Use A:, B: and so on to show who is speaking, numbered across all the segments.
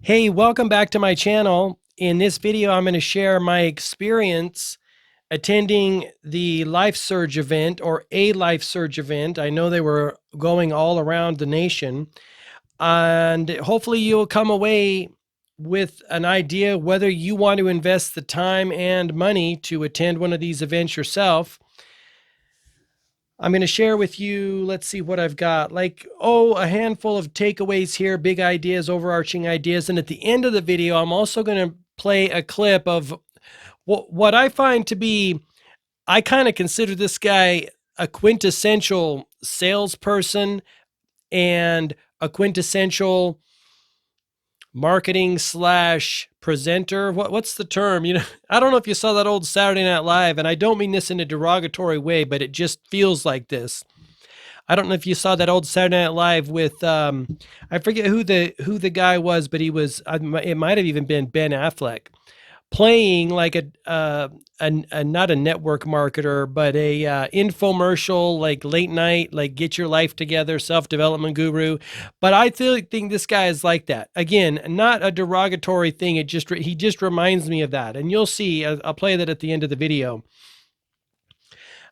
A: Hey, welcome back to my channel. In this video, I'm going to share my experience attending the Life Surge event or a Life Surge event. I know they were going all around the nation, and hopefully you'll come away with an idea whether you want to invest the time and money to attend one of these events yourself. I'm going to share with you, let's see what I've got, a handful of takeaways here, big ideas, overarching ideas. And at the end of the video, I'm also going to play a clip of what I find to be, I kind of consider this guy a quintessential salesperson and a quintessential marketing slash presenter. What's the term? I don't know if you saw that old Saturday Night Live, and I don't mean this in a derogatory way, but it just feels like this. I don't know if you saw that old Saturday Night Live with I forget who the guy was, but it might have even been Ben Affleck playing like a not a network marketer, but a infomercial, like late night, like get your life together, self-development guru. But I think this guy is like that. Again, not a derogatory thing. He just reminds me of that, and you'll see. I'll play that at the end of the video.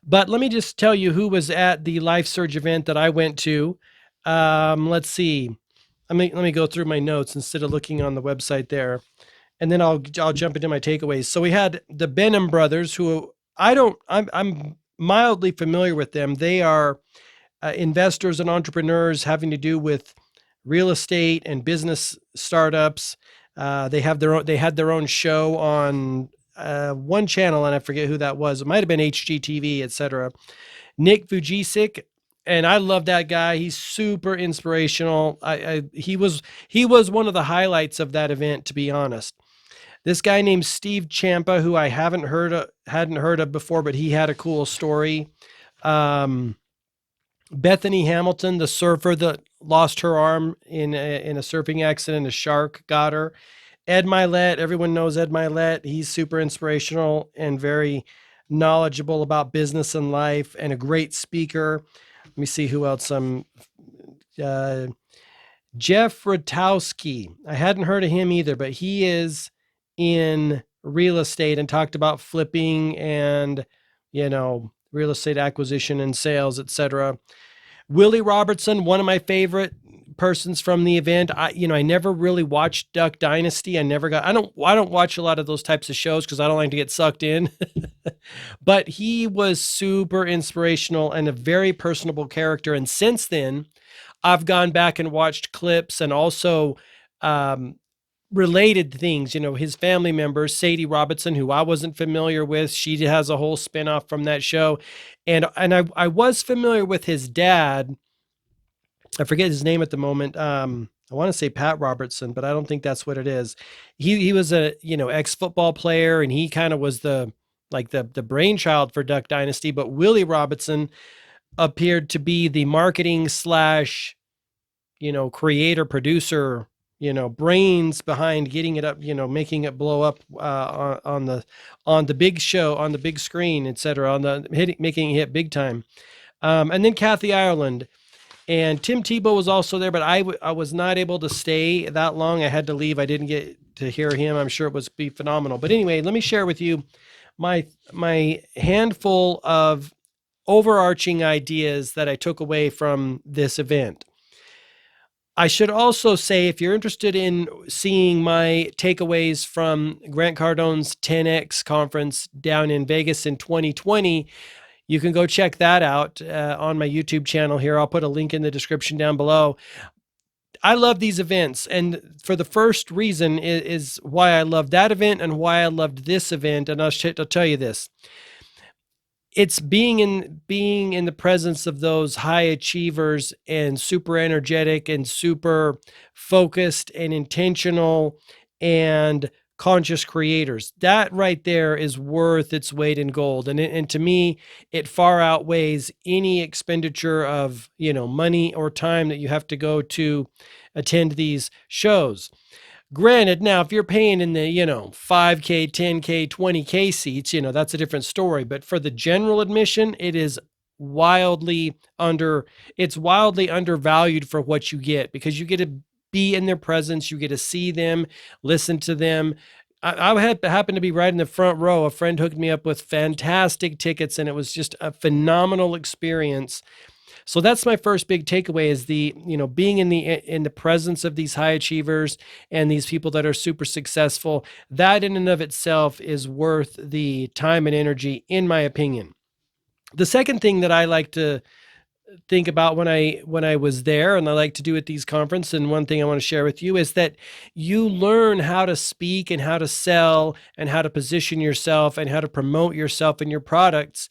A: But let me just tell you who was at the Life Surge event that I went to. Let's see. Let me go through my notes instead of looking on the website there, and then I'll jump into my takeaways. So we had the Benham brothers, who I'm mildly familiar with them. They are investors and entrepreneurs having to do with real estate and business startups. They had their own show on one channel, and I forget who that was. It might have been HGTV, etc. Nick Vujicic, and I love that guy. He's super inspirational. He was one of the highlights of that event, to be honest. This guy named Steve Champa, who I hadn't heard of before, but he had a cool story. Bethany Hamilton, the surfer that lost her arm in a surfing accident, a shark got her. Ed Milet, everyone knows Ed Milet. He's super inspirational and very knowledgeable about business and life, and a great speaker. Let me see who else. Jeff Rotowski. I hadn't heard of him either, but he is in real estate and talked about flipping and, real estate acquisition and sales, etc. Willie Robertson, one of my favorite persons from the event. I never really watched Duck Dynasty. I don't watch a lot of those types of shows because I don't like to get sucked in. But he was super inspirational and a very personable character. And since then, I've gone back and watched clips and also related things, his family members, Sadie Robertson, who I wasn't familiar with. She has a whole spinoff from that show. And I was familiar with his dad. I forget his name at the moment. I want to say Pat Robertson, but I don't think that's what it is. He was a, ex-football player, and he kind of was the brainchild for Duck Dynasty. But Willie Robertson appeared to be the marketing slash, creator, producer, brains behind getting it up, making it blow up on the big show, on the big screen, etc., making it hit big time. And then Kathy Ireland and Tim Tebow was also there, but I was not able to stay that long. I had to leave. I didn't get to hear him. I'm sure it was be phenomenal. But anyway, let me share with you my handful of overarching ideas that I took away from this event. I should also say, if you're interested in seeing my takeaways from Grant Cardone's 10X conference down in Vegas in 2020, you can go check that out on my YouTube channel here. I'll put a link in the description down below. I love these events, and for the first reason is why I love that event and why I loved this event, and I'll tell you this. It's being in the presence of those high achievers and super energetic and super focused and intentional and conscious creators. That right there is worth its weight in gold. And to me, it far outweighs any expenditure of, money or time that you have to go to attend these shows. Granted, now, if you're paying in the, 5K, 10K, 20K seats, that's a different story. But for the general admission, it's wildly undervalued for what you get, because you get to be in their presence. You get to see them, listen to them. I happened to be right in the front row. A friend hooked me up with fantastic tickets, and it was just a phenomenal experience. So that's my first big takeaway is being in the presence of these high achievers and these people that are super successful. That in and of itself is worth the time and energy, in my opinion. The second thing that I like to think about when I was there, and I like to do at these conferences, and one thing I want to share with you is that you learn how to speak and how to sell and how to position yourself and how to promote yourself and your products,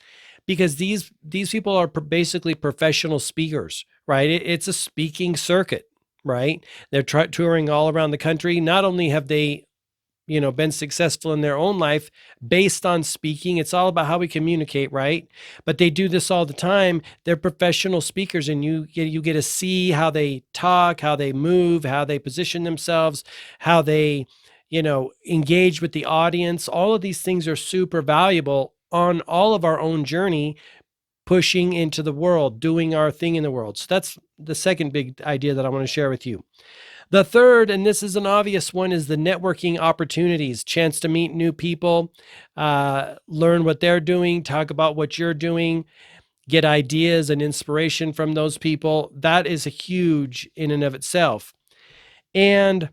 A: because these people are basically professional speakers, right? It's a speaking circuit, right? They're touring all around the country. Not only have they been successful in their own life based on speaking. It's all about how we communicate, right? But they do this all the time. They're professional speakers, and you get to see how they talk, how they move, how they position themselves, how they, engage with the audience. All of these things are super valuable on all of our own journey, pushing into the world, doing our thing in the world. So that's the second big idea that I want to share with you. The third, and this is an obvious one, is the networking opportunities, chance to meet new people, learn what they're doing, talk about what you're doing, get ideas and inspiration from those people. That is a huge in and of itself. And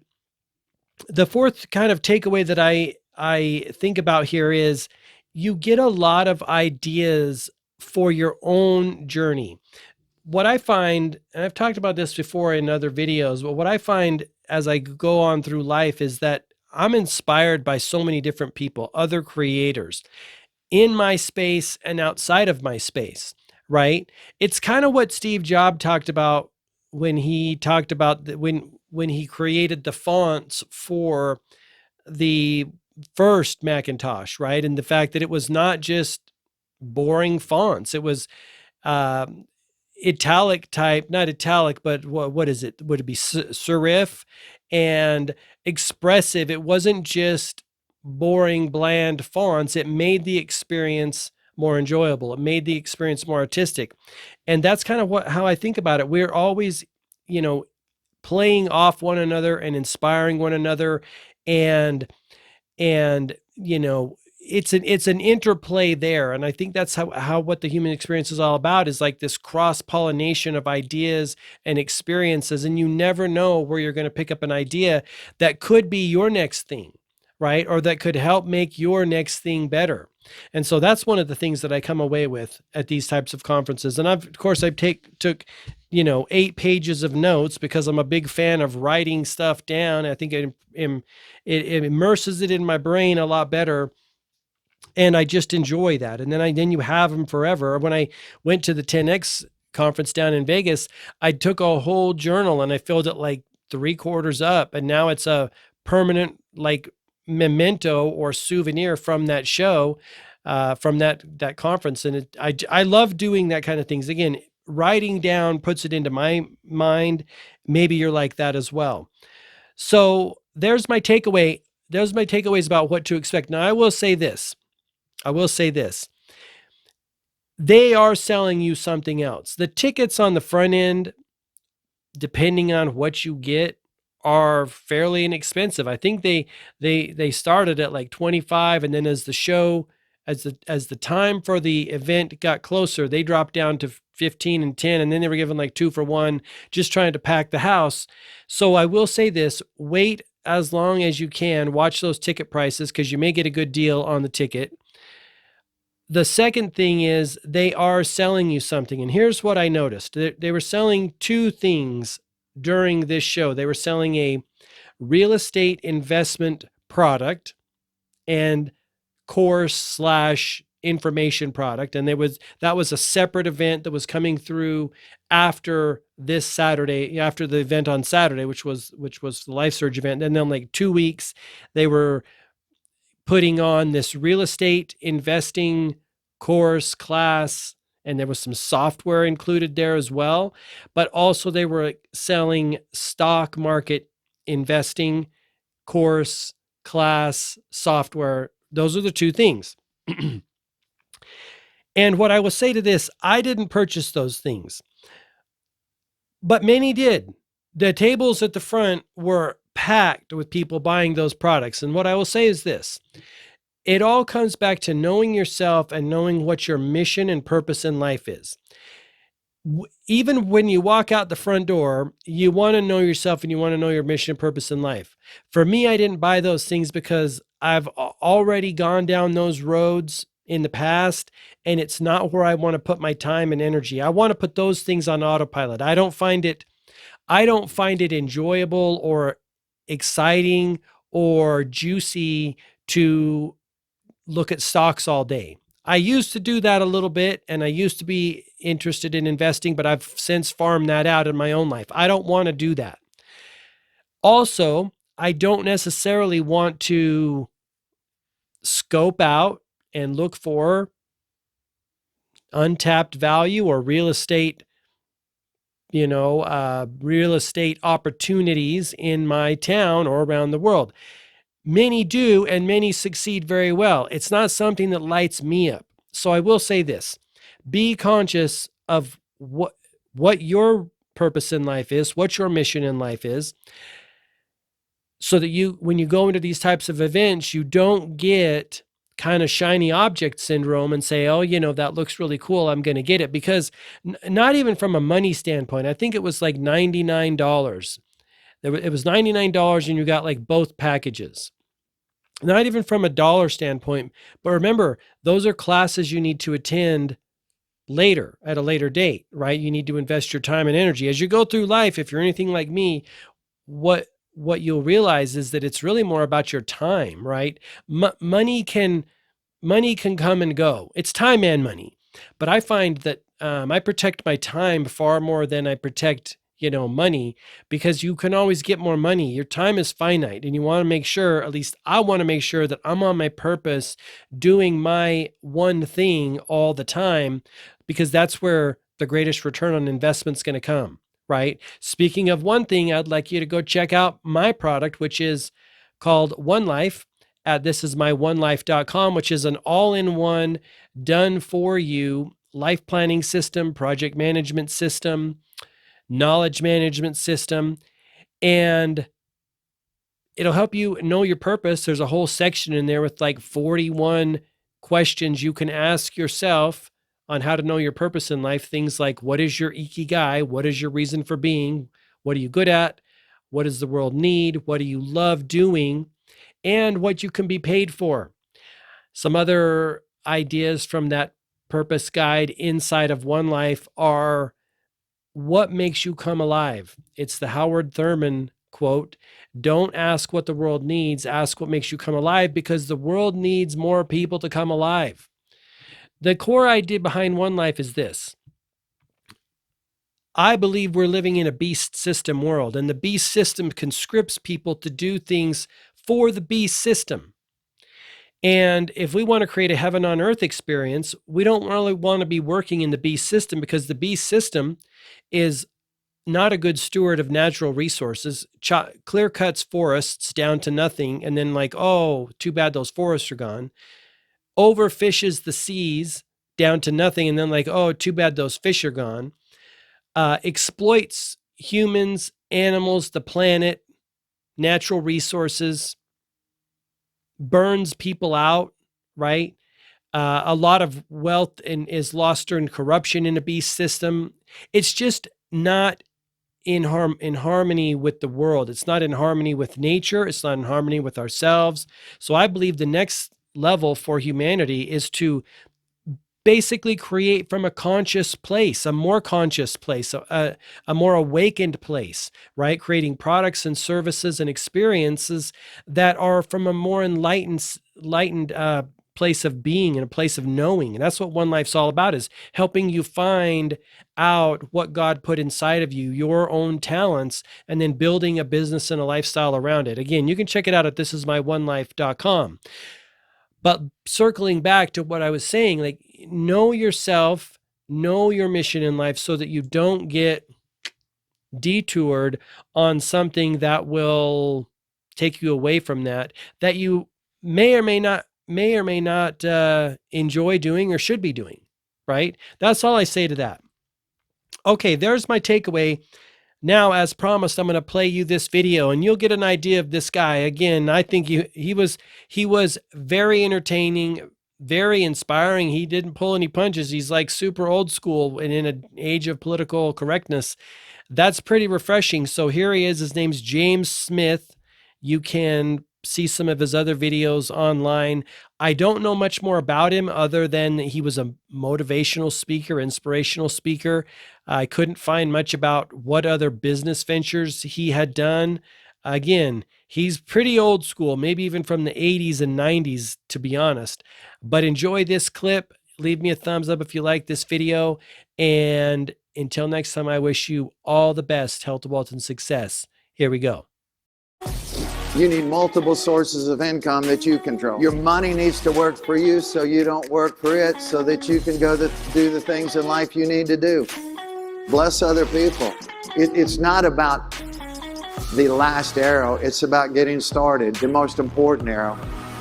A: the fourth kind of takeaway that I think about here is you get a lot of ideas for your own journey. What I find, and I've talked about this before in other videos, but what I find as I go on through life is that I'm inspired by so many different people, other creators in my space and outside of my space, right? It's kind of what Steve Jobs talked about when he talked about when he created the fonts for the first Macintosh, right? And the fact that it was not just boring fonts. It was um, italic type, not italic, but what is it? Would it be serif and expressive? It wasn't just boring, bland fonts. It made the experience more enjoyable. It made the experience more artistic. And that's kind of how I think about it. We're always, playing off one another and inspiring one another. And it's an interplay there, and I think that's how what the human experience is all about, is like this cross pollination of ideas and experiences, and you never know where you're going to pick up an idea that could be your next thing, right? Or that could help make your next thing better. And so that's one of the things that I come away with at these types of conferences. And of course I've took 8 pages of notes because I'm a big fan of writing stuff down. I think it immerses it in my brain a lot better, and I just enjoy that. And then you have them forever. When I went to the 10X conference down in Vegas, I took a whole journal and I filled it like 3/4 up, and now it's a permanent like memento or souvenir from that show, from that conference. And I love doing that kind of things. Again, writing down puts it into my mind. Maybe you're like that as well. So there's my takeaway. There's my takeaways about what to expect. Now, I will say this. They are selling you something else. The tickets on the front end, depending on what you get, are fairly inexpensive. I think they started at like 25, and then as the time for the event got closer, they dropped down to 15 and 10, and then they were given like 2 for 1, just trying to pack the house. So I will say this: wait as long as you can, watch those ticket prices, because you may get a good deal on the ticket. The second thing is they are selling you something. And here's what I noticed. They were selling 2 things during this show. They were selling a real estate investment product and course/information product. And that was a separate event that was coming through after this Saturday, after the event on Saturday, which was the Life Surge event. And then like 2 weeks, they were putting on this real estate investing course class, and there was some software included there as well. But also they were selling stock market investing course, class, software. Those are the 2 things. And what I will say to this, I didn't purchase those things, but many did. The tables at the front were packed with people buying those products. And what I will say is this: it all comes back to knowing yourself and knowing what your mission and purpose in life is. Even when you walk out the front door, you want to know yourself and you want to know your mission and purpose in life. For me, I didn't buy those things because I've already gone down those roads in the past, and it's not where I want to put my time and energy. I want to put those things on autopilot. I don't find it enjoyable or exciting or juicy to look at stocks all day. I used to do that a little bit, and I used to be interested in investing, but I've since farmed that out in my own life. I don't want to do that. Also, I don't necessarily want to scope out and look for untapped value or real estate, real estate opportunities in my town or around the world. Many do, and many succeed very well. It's not something that lights me up. So I will say this: be conscious of what your purpose in life is, what your mission in life is, so that when you go into these types of events, you don't get kind of shiny object syndrome and say, oh, that looks really cool, I'm going to get it. Because not even from a money standpoint, I think it was like $99. It was $99 and you got like both packages. Not even from a dollar standpoint, but remember, those are classes you need to attend later at a later date, right? You need to invest your time and energy as you go through life. If you're anything like me, what you'll realize is that it's really more about your time, right? Money can come and go. It's time and money. But I find that I protect my time far more than I protect, money, because you can always get more money. Your time is finite, and you want to make sure, at least I want to make sure, that I'm on my purpose doing my one thing all the time, because that's where the greatest return on investment is going to come, right? Speaking of one thing, I'd like you to go check out my product, which is called One Life at thisismyonelife.com, which is an all-in-one, done for you life planning system, project management system, knowledge management system, and it'll help you know your purpose. There's a whole section in there with like 41 questions you can ask yourself on how to know your purpose in life. Things like, what is your ikigai? What is your reason for being? What are you good at? What does the world need? What do you love doing? And what you can be paid for. Some other ideas from that purpose guide inside of One Life are: what makes you come alive? It's the Howard Thurman quote: don't ask what the world needs, ask what makes you come alive, because the world needs more people to come alive. The core idea behind One Life is this: I believe we're living in a beast system world, and the beast system conscripts people to do things for the beast system. And if we want to create a heaven on earth experience, we don't really want to be working in the beast system, because the beast system is not a good steward of natural resources. Clear cuts forests down to nothing, and then like, oh, too bad those forests are gone. Overfishes the seas down to nothing, and then like, oh, too bad those fish are gone. Exploits humans, animals, the planet, natural resources, burns people out, right? A lot of wealth is lost during corruption in a beast system. It's just not in harmony with the world. It's not in harmony with nature. It's not in harmony with ourselves. So I believe the next level for humanity is to basically create from a conscious place, a more conscious place, a more awakened place, right? Creating products and services and experiences that are from a more enlightened place of being and a place of knowing. And that's what One Life's all about, is helping you find out what God put inside of you, your own talents, and then building a business and a lifestyle around it. Again, you can check it out at thisismyonelife.com. But circling back to what I was saying, like, know yourself, know your mission in life, so that you don't get detoured on something that will take you away from that you may or may not enjoy doing or should be doing, right? That's all I say to that. Okay, there's my takeaway. Now, as promised, I'm going to play you this video and you'll get an idea of this guy. Again, I think he was very entertaining, very inspiring. He didn't pull any punches. He's like super old school and in an age of political correctness. That's pretty refreshing. So here he is. His name's James Smith. You can see some of his other videos online. I don't know much more about him other than he was a motivational speaker, inspirational speaker. I couldn't find much about what other business ventures he had done. Again, he's pretty old school, maybe even from the 80s and 90s, to be honest. But enjoy this clip. Leave me a thumbs up if you like this video. And until next time, I wish you all the best, health, wealth, and success. Here we go.
B: You need multiple sources of income that you control. Your money needs to work for you so you don't work for it, so that you can go do the things in life you need to do. Bless other people. It's not about the last arrow. It's about getting started, the most important arrow.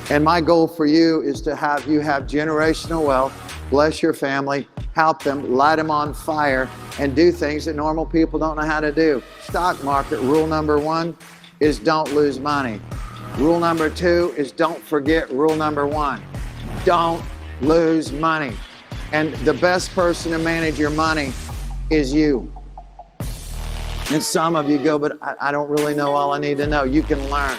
B: And my goal for you is to have you have generational wealth, bless your family, help them, light them on fire, and do things that normal people don't know how to do. Stock market, rule number 1 is don't lose money. Rule number 2 is don't forget rule number 1. Don't lose money. And the best person to manage your money is you. And some of you go, but I don't really know all I need to know. You can learn.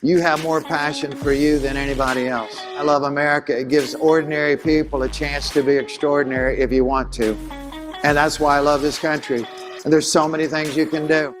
B: You have more passion for you than anybody else. I love America. It gives ordinary people a chance to be extraordinary if you want to. And that's why I love this country. And there's so many things you can do.